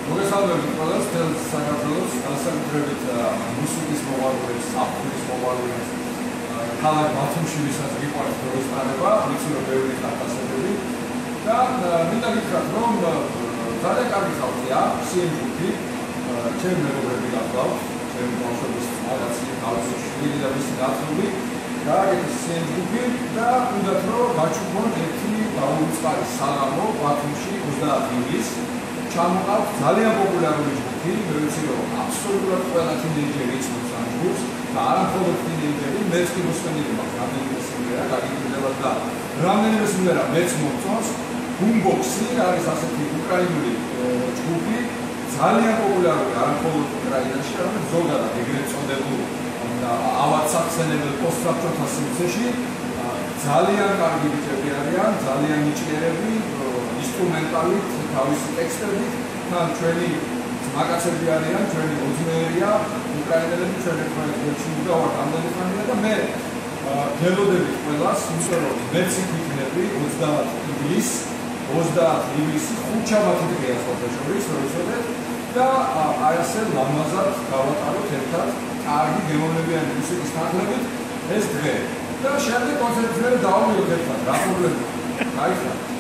მოგესალმებით ყველას, თელს საქართველოს, განსაკუთრებით მუსიკის მოვალეებს, აფხის მოვალეებს, ქალაქ ბათუმში ვისაც გიყვარს მოგესალმება, ვიცი რომ ბევრი ხალხი და მინდა გითხრათ რომ ძალიან კარგი ხალხია, CM-ი, ჩემი მეგობრები გახლავთ, ჩემი ბავშვების რაღაცი თავისი შვილი და მისი ნაცნობი, გააკეთეს CM-ი და უნდათ რომ გაჩვენონ ერთი დაუწყარი საღამო ბათუმში 30 ივლისს. ჩამოყავთ ძალიან პოპულარული ჯგუფი, მე ვიცი რომ აბსოლუტურად ყველა თინეიჯერი იცნობს ამ ჯგუფს და არა მხოლოდ თინეიჯერი, მეც კი მოსვენილი მაქვს რამდენიმე სიმღერა, გაგიგრძელოთ და რამდენიმე სიმღერა მეც მომწონს. Boombox-ი არის ასეთი უკრაინული ჯგუფი, ძალიან პოპულარული არა მხოლოდ უკრაინაში, არამედ ზოგადად ეგრეთ წოდებულ ავადსახსენებელ პოსტსაბჭოთა სივრცეში. ძალიან კარგი ბიჭები არიან, ძალიან ნიჭიერები, ინსტრუმენტალით, თავისი ტექსტებით, თან ჩვენი მაგაცები არიან, ჩვენი მოძმეერია, უკრაინელები ჩვენ ერთმანეთს გვეჩნდება ვართ ამდენი ხანია და მე გელოდებით ყველას, იმიტომ რომ მეც იქნები 30 ივლისს ხუთშაბათი დღეა სოფელშორის, რომ იცოდეთ და აი ასე ლამაზად გავატაროთ ერთად კარგი გემოვნებიანი მუსიკის თანხლებით ეს დღე და შემდეგ კონცერტზე დავამიოთ ერთად, რა პრობლემაა? გაიხსნა